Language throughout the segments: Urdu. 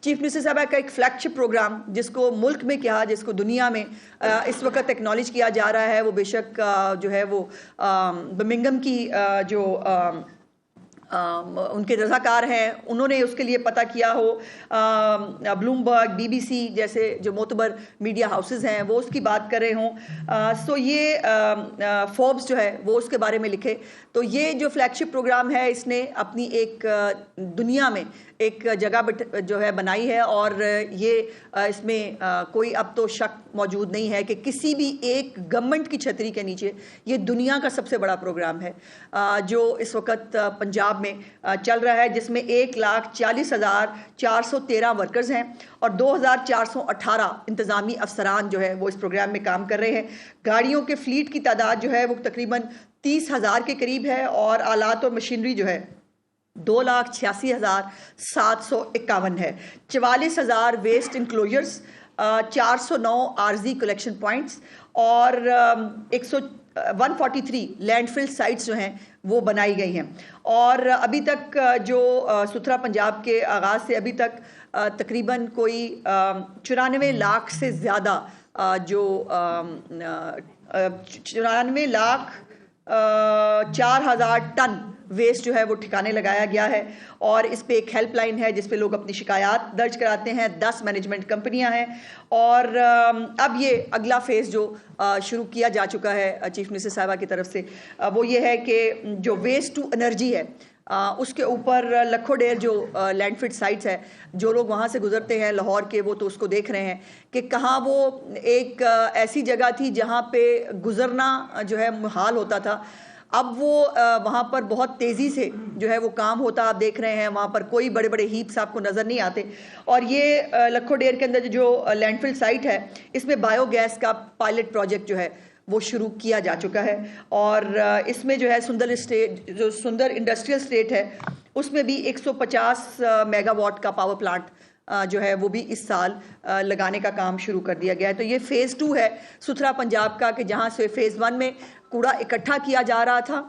چیف منسٹر صاحبہ کا ایک فلیگ شپ پروگرام جس کو ملک میں کیا جس کو دنیا میں اس وقت ایکنالج کیا جا رہا ہے، وہ بے شک جو ہے وہ برمنگھم کی جو ان کے رضاکار ہیں انہوں نے اس کے لیے پتہ کیا ہو، بلومبرگ، بی بی سی جیسے جو معتبر میڈیا ہاؤسز ہیں وہ اس کی بات کر رہے ہوں، سو یہ فوربس جو ہے وہ اس کے بارے میں لکھے. تو یہ جو فلیگ شپ پروگرام ہے اس نے اپنی ایک دنیا میں ایک جگہ جو ہے بنائی ہے، اور یہ اس میں کوئی اب تو شک موجود نہیں ہے کہ کسی بھی ایک گورنمنٹ کی چھتری کے نیچے یہ دنیا کا سب سے بڑا پروگرام ہے جو اس وقت پنجاب میں چل رہا ہے، جس میں 1,40,413 ورکرز ہیں اور 2,418 انتظامی افسران جو ہے وہ اس پروگرام میں کام کر رہے ہیں. گاڑیوں کے فلیٹ کی تعداد جو ہے وہ تقریباً 30,000 کے قریب ہے، اور آلات اور مشینری جو ہے 2,86,751 ہے. 44,000 ویسٹ انکلوجرز، 409 عارضی کلیکشن پوائنٹس اور 143 لینڈ فل سائٹس جو ہیں وہ بنائی گئی ہیں. اور ابھی تک جو ستھرا پنجاب کے آغاز سے ابھی تک تقریباً کوئی 94 لاکھ سے زیادہ جو 94,04,000 ٹن ویسٹ جو ہے وہ ٹھکانے لگایا گیا ہے. اور اس پہ ایک ہیلپ لائن ہے جس پہ لوگ اپنی شکایات درج کراتے ہیں. 10 مینجمنٹ کمپنیاں ہیں، اور اب یہ اگلا فیز جو شروع کیا جا چکا ہے چیف منسٹر صاحبہ کی طرف سے وہ یہ ہے کہ جو ویسٹ ٹو انرجی ہے اس کے اوپر لکھو ڈیر جو لینڈ فٹ سائٹس ہے، جو لوگ وہاں سے گزرتے ہیں لاہور کے وہ تو اس کو دیکھ رہے ہیں کہ کہاں وہ ایک ایسی جگہ تھی جہاں پہ گزرنا جو ہے محال ہوتا تھا. اب وہ وہاں پر بہت تیزی سے جو ہے وہ کام ہوتا آپ دیکھ رہے ہیں. وہاں پر کوئی بڑے بڑے ہیپس آپ کو نظر نہیں آتے. اور یہ لکھو ڈیر کے اندر جو لینڈ فل سائٹ ہے اس میں بایو گیس کا پائلٹ پروجیکٹ جو ہے وہ شروع کیا جا چکا ہے. اور اس میں جو ہے سندر انڈسٹریل اسٹیٹ ہے اس میں بھی 150 میگا واٹ کا پاور پلانٹ جو ہے وہ بھی اس سال لگانے کا کام شروع کر دیا گیا ہے. تو یہ فیز 2 ہے ستھرا پنجاب کا، کہ جہاں سے فیز 1 میں کوڑا اکٹھا کیا جا رہا تھا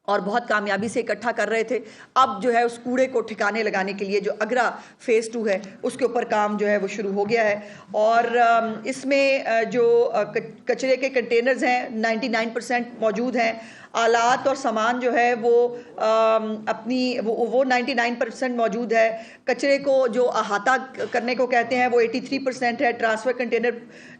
اور بہت کامیابی سے اکٹھا کر رہے تھے. اب جو ہے اس کوڑے کو ٹھکانے لگانے کے لیے جو اگلا فیز 2 ہے اس کے اوپر کام جو ہے وہ شروع ہو گیا ہے. اور اس میں جو کچرے کے کنٹینرز ہیں 99% موجود ہیں. آلات اور سامان جو ہے وہ اپنی وہ 99% موجود ہے. کچرے کو جو احاطہ کرنے کو کہتے ہیں وہ 83% ہے. ٹرانسفر کنٹینر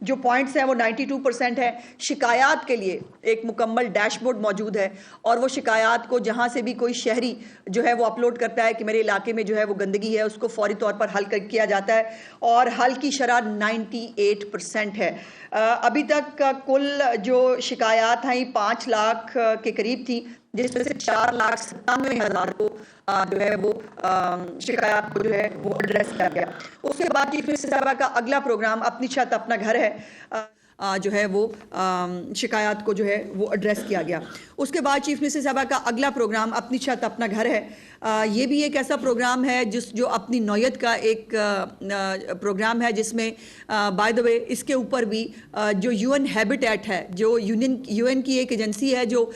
جو پوائنٹس ہیں وہ 92% ہے. شکایات کے لیے ایک مکمل ڈیش بورڈ موجود ہے، اور وہ شکایات کو جہاں سے بھی کوئی شہری جو ہے وہ اپلوڈ کرتا ہے کہ میرے علاقے میں جو ہے وہ گندگی ہے اس کو فوری طور پر حل کیا جاتا ہے، اور حل کی شرح 98% ہے. ابھی تک کل جو شکایات ہیں 5 لاکھ کے قریب تھی، جس میں سے 4,97,000 کو جو ہے وہ شکایات کو جو ہے وہ ایڈریس کیا گیا. اس کے بعد چیف منسٹر صاحبہ کا اگلا پروگرام اپنی چھت اپنا گھر ہے جو ہے وہ شکایات کو جو ہے وہ ایڈریس کیا گیا. اس کے بعد چیف منسٹر صاحبہ کا اگلا پروگرام اپنی چھت اپنا گھر ہے. یہ بھی ایک ایسا پروگرام ہے جو اپنی نوعیت کا ایک پروگرام ہے، جس میں بائی دا وے اس کے اوپر بھی جو یو این ہیبیٹیٹ ہے، جو یو این کی ایک ایجنسی ہے جو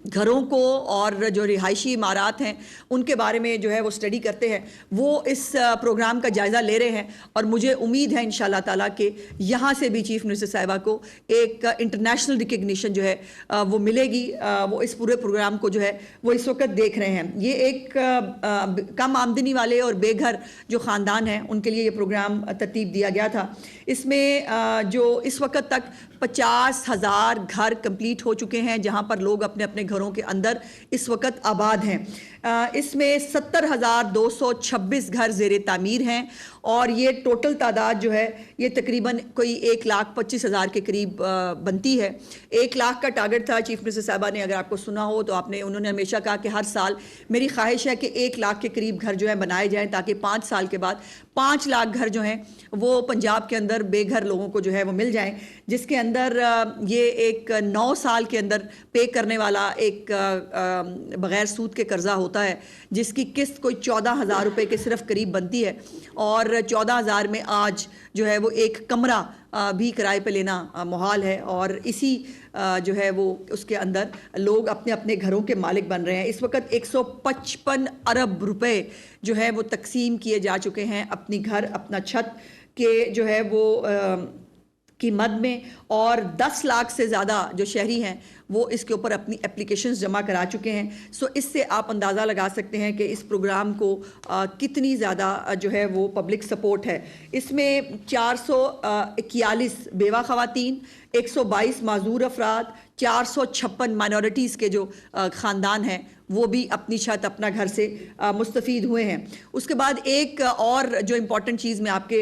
گھروں کو اور جو رہائشی عمارات ہیں ان کے بارے میں جو ہے وہ اسٹڈی کرتے ہیں، وہ اس پروگرام کا جائزہ لے رہے ہیں. اور مجھے امید ہے انشاءاللہ تعالیٰ کہ یہاں سے بھی چیف منسٹر صاحبہ کو ایک انٹرنیشنل ریکگنیشن جو ہے وہ ملے گی. وہ اس پورے پروگرام کو جو ہے وہ اس وقت دیکھ رہے ہیں. یہ ایک کم آمدنی والے اور بے گھر جو خاندان ہیں ان کے لیے یہ پروگرام ترتیب دیا گیا تھا. اس میں جو اس وقت تک 50,000 گھر کمپلیٹ ہو چکے ہیں جہاں پر لوگ اپنے اپنے گھروں کے اندر اس وقت آباد ہیں. اس میں 70,226 گھر زیر تعمیر ہیں، اور یہ ٹوٹل تعداد جو ہے یہ تقریباً کوئی 1,25,000 کے قریب بنتی ہے. 1 لاکھ کا ٹارگٹ تھا چیف منسٹر صاحبہ نے، اگر آپ کو سنا ہو تو انہوں نے ہمیشہ کہا کہ ہر سال میری خواہش ہے کہ 1 لاکھ کے قریب گھر جو ہیں بنائے جائیں، تاکہ 5 سال کے بعد 5 لاکھ گھر جو ہیں وہ پنجاب کے اندر بے گھر لوگوں کو جو ہے وہ مل جائیں، جس کے اندر یہ ایک 9 سال کے اندر پے کرنے والا ایک بغیر سود کے قرضہ ہوتا ہے، جس کی قسط کوئی 14,000 روپے کے صرف قریب بنتی ہے. اور 14,000 میں آج جو ہے وہ ایک کمرہ بھی کرائے پہ لینا محال ہے. اور اسی جو ہے وہ اس کے اندر لوگ اپنے اپنے گھروں کے مالک بن رہے ہیں. اس وقت 155 ارب روپے جو ہے وہ تقسیم کیے جا چکے ہیں اپنی گھر اپنا چھت کے جو ہے وہ کی مد میں, اور 10 لاکھ سے زیادہ جو شہری ہیں وہ اس کے اوپر اپنی اپلیکیشنز جمع کرا چکے ہیں. سو اس سے آپ اندازہ لگا سکتے ہیں کہ اس پروگرام کو کتنی زیادہ جو ہے وہ پبلک سپورٹ ہے. اس میں 441 بیوہ خواتین, 122 معذور افراد, 456 مائنورٹیز کے جو خاندان ہیں وہ بھی اپنی چھت اپنا گھر سے مستفید ہوئے ہیں. اس کے بعد ایک اور جو امپورٹنٹ چیز میں آپ کے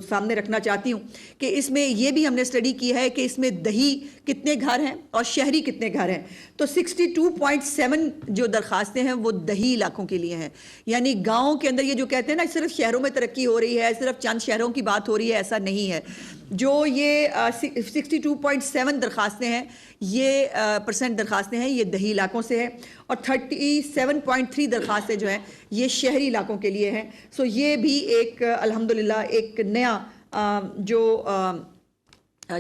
سامنے رکھنا چاہتی ہوں کہ اس میں یہ بھی ہم نے اسٹڈی کی ہے کہ اس میں دیہی کتنے گھر ہیں اور شہری کتنے گھر ہیں. تو 62.7 جو درخواستیں ہیں وہ دیہی علاقوں کے لیے ہیں, یعنی گاؤں کے اندر. یہ جو کہتے ہیں نا صرف شہروں میں ترقی ہو رہی ہے, صرف چند شہروں کی بات ہو رہی ہے, ایسا نہیں ہے. جو یہ 62.7 درخواستیں ہیں یہ % درخواستیں ہیں یہ دیہی علاقوں سے ہیں, اور 37.3 درخواستیں جو ہیں یہ شہری علاقوں کے لیے ہیں. سو یہ بھی ایک الحمدللہ ایک نیا جو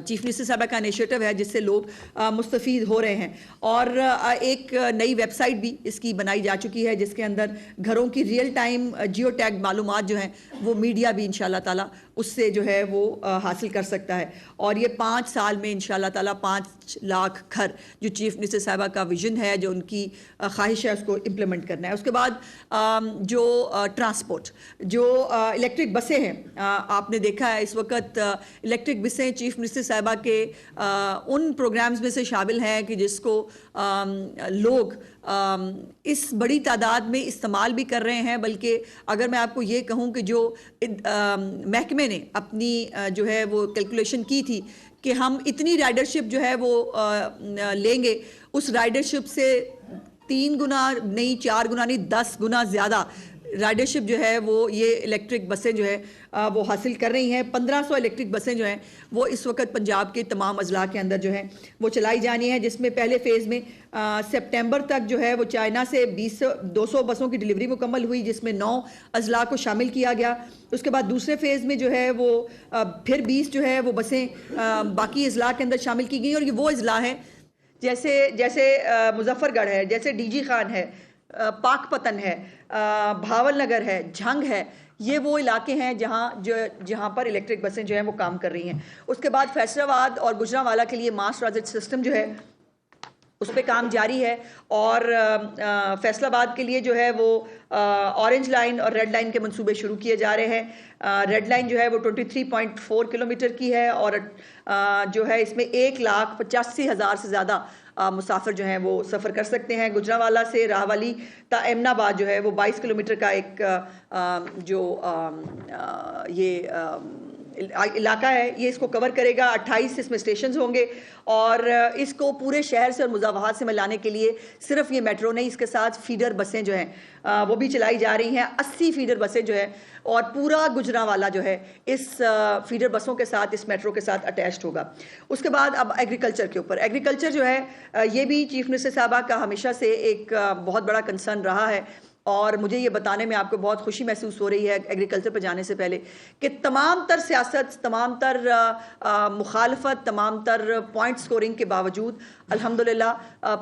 چیف منسٹر صاحبہ کا انیشیٹو ہے جس سے لوگ مستفید ہو رہے ہیں. اور ایک نئی ویب سائٹ بھی اس کی بنائی جا چکی ہے جس کے اندر گھروں کی ریئل ٹائم جیو ٹیگ معلومات جو ہیں وہ میڈیا بھی انشاءاللہ تعالیٰ اس سے جو ہے وہ حاصل کر سکتا ہے. اور یہ 5 سال میں انشاءاللہ تعالیٰ 5 لاکھ گھر جو چیف منسٹر صاحبہ کا ویژن ہے, جو ان کی خواہش ہے, اس کو امپلیمنٹ کرنا ہے. اس کے بعد جو ٹرانسپورٹ, جو الیکٹرک بسیں ہیں, آپ نے دیکھا ہے اس وقت الیکٹرک بسیں چیف منسٹر صاحبہ کے ان پروگرامز میں سے شامل ہیں کہ جس کو لوگ اس بڑی تعداد میں استعمال بھی کر رہے ہیں. بلکہ اگر میں آپ کو یہ کہوں کہ جو محکمے نے اپنی جو ہے وہ کیلکولیشن کی تھی کہ ہم اتنی رائڈرشپ جو ہے وہ لیں گے, اس رائڈرشپ سے 3 گنا نہیں 4 گنا نہیں 10 گنا زیادہ رائڈرشپ جو ہے وہ یہ الیکٹرک بسیں جو ہے وہ حاصل کر رہی ہیں. 1500 الیکٹرک بسیں جو ہیں وہ اس وقت پنجاب کے تمام اضلاع کے اندر جو ہیں وہ چلائی جانی ہیں, جس میں پہلے فیز میں سپٹمبر تک جو ہے وہ چائنا سے 200 بسوں کی ڈلیوری مکمل ہوئی, جس میں 9 اضلاع کو شامل کیا گیا. اس کے بعد دوسرے فیز میں جو ہے وہ پھر 20 جو ہے وہ بسیں باقی اضلاع کے اندر شامل کی گئی. اور یہ وہ اضلاع ہیں جیسے مظفر گڑھ ہے, جیسے ڈی جی خان ہے, پاک پتن ہے, بھاول نگر ہے, جھنگ ہے. یہ وہ علاقے ہیں جہاں پر الیکٹرک بسیں جو ہیں وہ کام کر رہی ہیں. اس کے بعد فیصل آباد اور گجرانوالہ کے لیے ماس ٹرانزٹ سسٹم جو ہے اس پہ کام جاری ہے. اور فیصل آباد کے لیے جو ہے وہ اورنج لائن اور ریڈ لائن کے منصوبے شروع کیے جا رہے ہیں. ریڈ لائن جو ہے وہ 23.4 کلومیٹر کی ہے, اور جو ہے اس میں 1,85,000 سے زیادہ مسافر جو ہیں وہ سفر کر سکتے ہیں. گجرانوالہ سے راہوالی تا امن آباد جو ہے وہ 22 کلومیٹر کا ایک جو یہ علاقہ ہے یہ اس کو کور کرے گا. 28 اس میں اسٹیشنز ہوں گے, اور اس کو پورے شہر سے اور مضافات سے ملانے کے لیے صرف یہ میٹرو نہیں, اس کے ساتھ فیڈر بسیں جو ہیں وہ بھی چلائی جا رہی ہیں. 80 فیڈر بسیں جو ہیں, اور پورا گجرانوالہ جو ہے اس فیڈر بسوں کے ساتھ اس میٹرو کے ساتھ اٹیچڈ ہوگا. اس کے بعد اب ایگریکلچر کے اوپر, ایگریکلچر جو ہے یہ بھی چیف منسٹر صاحبہ کا ہمیشہ سے ایک بہت بڑا کنسرن رہا ہے. اور مجھے یہ بتانے میں آپ کو بہت خوشی محسوس ہو رہی ہے ایگریکلچر پہ جانے سے پہلے کہ تمام تر سیاست, تمام تر مخالفت, تمام تر پوائنٹ سکورنگ کے باوجود الحمدللہ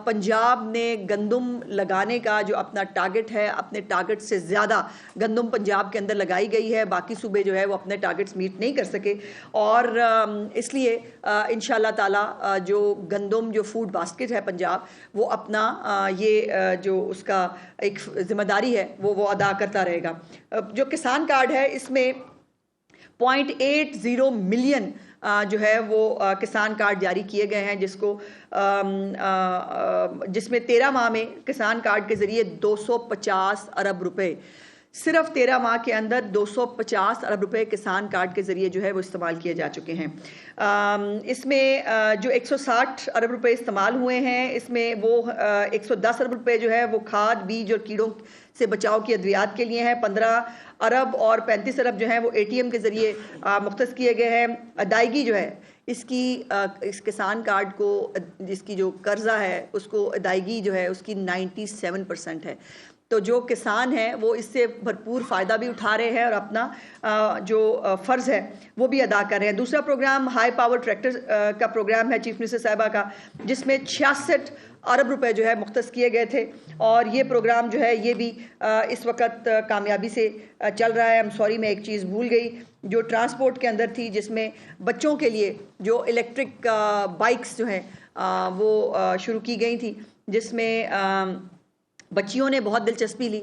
پنجاب نے گندم لگانے کا جو اپنا ٹارگٹ ہے, اپنے ٹارگٹ سے زیادہ گندم پنجاب کے اندر لگائی گئی ہے. باقی صوبے جو ہے وہ اپنے ٹارگٹس میٹ نہیں کر سکے, اور اس لیے انشاءاللہ تعالی جو گندم جو فوڈ باسکٹ ہے پنجاب وہ اپنا یہ جو اس کا ایک ذمہ داری ہے وہ ادا کرتا رہے گا. جو کسان کارڈ ہے اس میں 0.80 ملین جو ہے وہ کسان کارڈ جاری کیے گئے ہیں, جس میں 13 ماہ میں کسان کارڈ کے ذریعے 250 ارب روپے, صرف 13 ماہ کے اندر 250 ارب روپے کسان کارڈ کے ذریعے جو ہے وہ استعمال کیے جا چکے ہیں. اس میں جو 160 ارب روپے استعمال ہوئے ہیں, اس میں وہ 110 ارب روپے جو ہے وہ کھاد, بیج اور کیڑوں سے بچاؤ کی ادویات کے لیے ہیں. 15 ارب اور 35 ارب جو ہیں وہ ATM کے ذریعے مختص کیے گئے ہیں. ادائیگی جو ہے اس کسان کارڈ کو, جس کی جو قرضہ ہے اس کو ادائیگی جو ہے اس کی 97% ہے. تو جو کسان ہیں وہ اس سے بھرپور فائدہ بھی اٹھا رہے ہیں اور اپنا جو فرض ہے وہ بھی ادا کر رہے ہیں۔ دوسرا پروگرام ہائی پاور ٹریکٹر کا پروگرام ہے چیف منسٹر صاحبہ کا، جس میں 66 ارب روپے جو ہے مختص کیے گئے تھے، اور یہ پروگرام جو ہے یہ بھی اس وقت کامیابی سے چل رہا ہے۔ سوری میں ایک چیز بھول گئی جو ٹرانسپورٹ کے اندر تھی، جس میں بچوں کے لیے جو الیکٹرک بائکس جو ہیں وہ شروع کی گئی تھی، جس میں بچیوں نے بہت دلچسپی لی۔